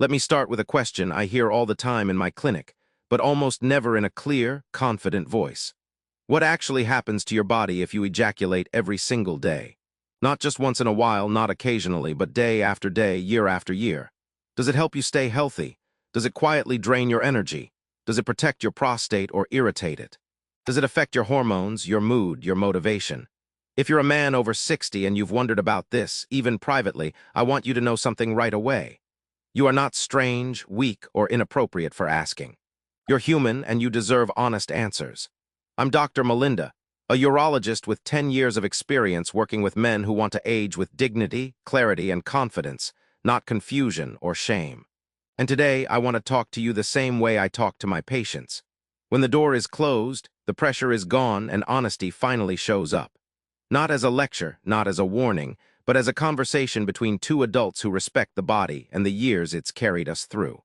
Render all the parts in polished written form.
Let me start with a question I hear all the time in my clinic, but almost never in a clear, confident voice. What actually happens to your body if you ejaculate every single day? Not just once in a while, not occasionally, but day after day, year after year. Does it help you stay healthy? Does it quietly drain your energy? Does it protect your prostate or irritate it? Does it affect your hormones, your mood, your motivation? If you're a man over 60 and you've wondered about this, even privately, I want you to know something right away. You are not strange, weak, or inappropriate for asking. You're human and you deserve honest answers. I'm Dr. Melinda, a urologist with 10 years of experience working with men who want to age with dignity, clarity, and confidence, not confusion or shame. And today, I want to talk to you the same way I talk to my patients. When the door is closed, the pressure is gone, and honesty finally shows up. Not as a lecture, not as a warning, but as a conversation between two adults who respect the body and the years it's carried us through.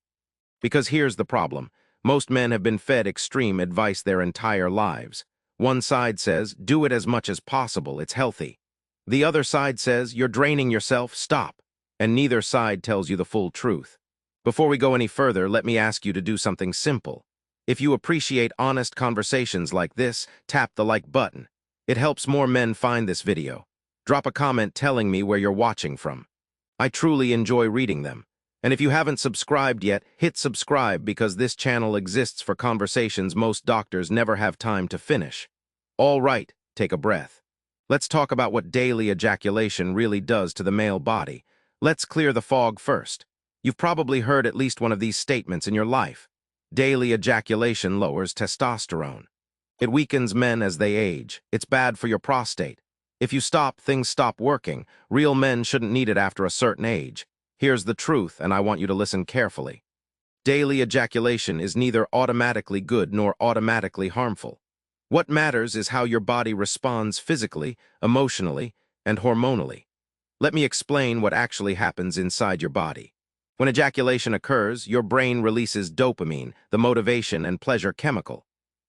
Because here's the problem. Most men have been fed extreme advice their entire lives. One side says, do it as much as possible, it's healthy. The other side says, you're draining yourself, stop. And neither side tells you the full truth. Before we go any further, let me ask you to do something simple. If you appreciate honest conversations like this, tap the like button. It helps more men find this video. Drop a comment telling me where you're watching from. I truly enjoy reading them. And if you haven't subscribed yet, hit subscribe because this channel exists for conversations most doctors never have time to finish. All right, take a breath. Let's talk about what daily ejaculation really does to the male body. Let's clear the fog first. You've probably heard at least one of these statements in your life. Daily ejaculation lowers testosterone. It weakens men as they age. It's bad for your prostate. If you stop, things stop working. Real men shouldn't need it after a certain age. Here's the truth, and I want you to listen carefully. Daily ejaculation is neither automatically good nor automatically harmful. What matters is how your body responds physically, emotionally, and hormonally. Let me explain what actually happens inside your body. When ejaculation occurs, your brain releases dopamine, the motivation and pleasure chemical.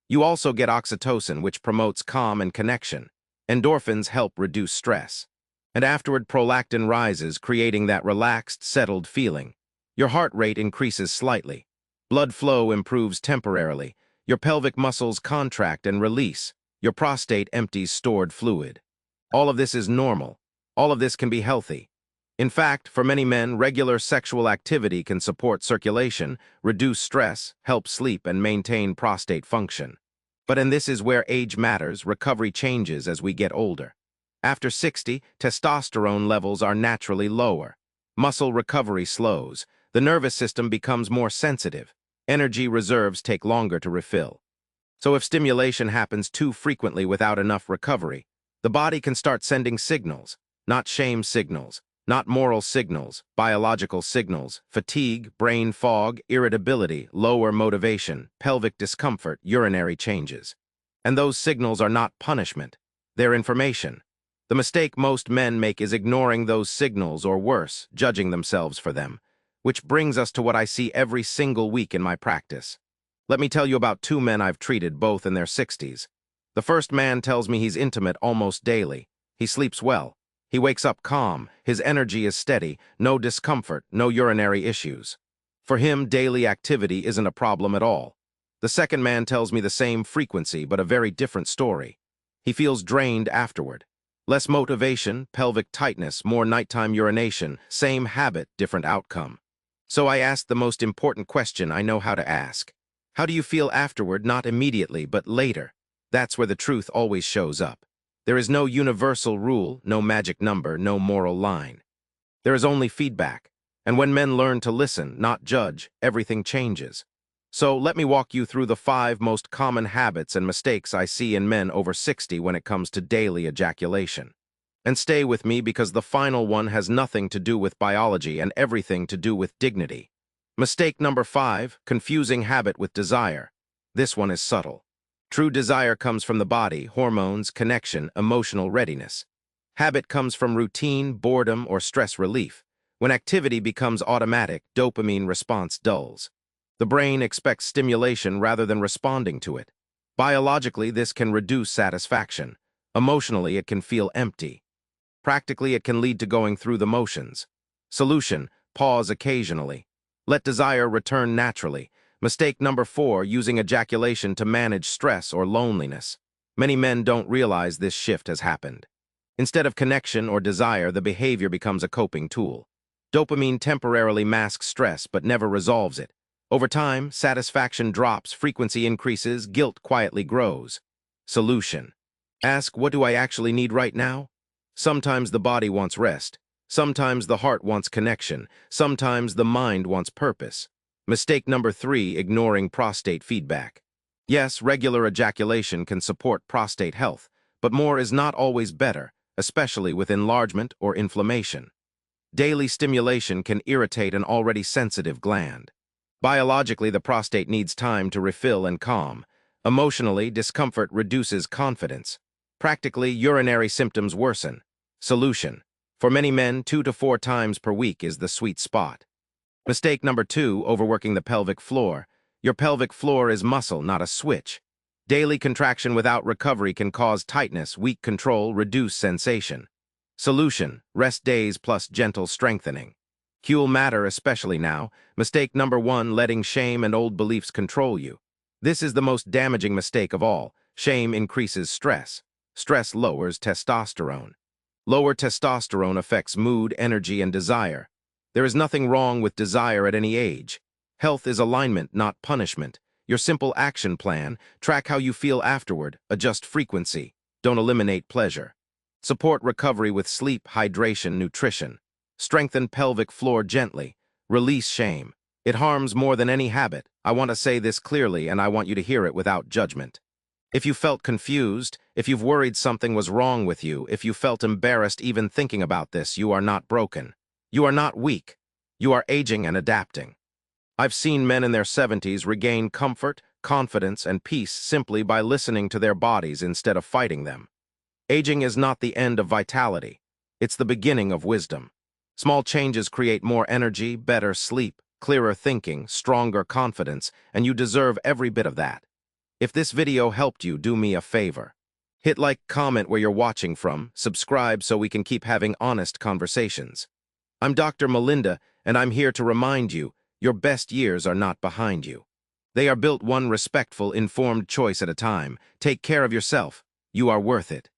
You also get oxytocin, which promotes calm and connection. Endorphins help reduce stress. And afterward, prolactin rises, creating that relaxed, settled feeling. Your heart rate increases slightly. Blood flow improves temporarily. Your pelvic muscles contract and release. Your prostate empties stored fluid. All of this is normal. All of this can be healthy. In fact, for many men, regular sexual activity can support circulation, reduce stress, help sleep, and maintain prostate function. And this is where age matters. Recovery changes as we get older. After 60, testosterone levels are naturally lower. Muscle recovery slows. The nervous system becomes more sensitive. Energy reserves take longer to refill. So if stimulation happens too frequently without enough recovery, the body can start sending signals, not shame signals, not moral signals, biological signals, fatigue, brain fog, irritability, lower motivation, pelvic discomfort, urinary changes. And those signals are not punishment. They're information. The mistake most men make is ignoring those signals, or worse, judging themselves for them. Which brings us to what I see every single week in my practice. Let me tell you about two men I've treated, both in their 60s. The first man tells me he's intimate almost daily. He sleeps well. He wakes up calm, his energy is steady, no discomfort, no urinary issues. For him, daily activity isn't a problem at all. The second man tells me the same frequency, but a very different story. He feels drained afterward. Less motivation, pelvic tightness, more nighttime urination, same habit, different outcome. So I asked the most important question I know how to ask. How do you feel afterward? Not immediately, but later. That's where the truth always shows up. There is no universal rule, no magic number, no moral line. There is only feedback. And when men learn to listen, not judge, everything changes. So let me walk you through the 5 most common habits and mistakes I see in men over 60 when it comes to daily ejaculation. And stay with me because the final one has nothing to do with biology and everything to do with dignity. Mistake number 5, confusing habit with desire. This one is subtle. True desire comes from the body, hormones, connection, emotional readiness. Habit comes from routine, boredom, or stress relief. When activity becomes automatic, dopamine response dulls. The brain expects stimulation rather than responding to it. Biologically, this can reduce satisfaction. Emotionally, it can feel empty. Practically, it can lead to going through the motions. Solution: pause occasionally. Let desire return naturally. Mistake number 4, using ejaculation to manage stress or loneliness. Many men don't realize this shift has happened. Instead of connection or desire, the behavior becomes a coping tool. Dopamine temporarily masks stress but never resolves it. Over time, satisfaction drops, frequency increases, guilt quietly grows. Solution. Ask, what do I actually need right now? Sometimes the body wants rest. Sometimes the heart wants connection. Sometimes the mind wants purpose. Mistake number 3, ignoring prostate feedback. Yes, regular ejaculation can support prostate health, but more is not always better, especially with enlargement or inflammation. Daily stimulation can irritate an already sensitive gland. Biologically, the prostate needs time to refill and calm. Emotionally, discomfort reduces confidence. Practically, urinary symptoms worsen. Solution. For many men, 2 to 4 times per week is the sweet spot. Mistake number 2, overworking the pelvic floor. Your pelvic floor is muscle, not a switch. Daily contraction without recovery can cause tightness, weak control, reduced sensation. Solution. Rest days plus gentle strengthening. Cue'll matter, especially now. Mistake number 1, letting shame and old beliefs control you. This is the most damaging mistake of all. Shame increases stress. Stress lowers testosterone. Lower testosterone affects mood, energy, and desire. There is nothing wrong with desire at any age. Health is alignment, not punishment. Your simple action plan: track how you feel afterward, adjust frequency, don't eliminate pleasure. Support recovery with sleep, hydration, nutrition. Strengthen pelvic floor gently. Release shame. It harms more than any habit. I want to say this clearly, and I want you to hear it without judgment. If you felt confused, if you've worried something was wrong with you, if you felt embarrassed even thinking about this, you are not broken. You are not weak. You are aging and adapting. I've seen men in their 70s regain comfort, confidence, and peace simply by listening to their bodies instead of fighting them. Aging is not the end of vitality. It's the beginning of wisdom. Small changes create more energy, better sleep, clearer thinking, stronger confidence, and you deserve every bit of that. If this video helped you, do me a favor. Hit like, comment where you're watching from, subscribe so we can keep having honest conversations. I'm Dr. Melinda, and I'm here to remind you, your best years are not behind you. They are built one respectful, informed choice at a time. Take care of yourself. You are worth it.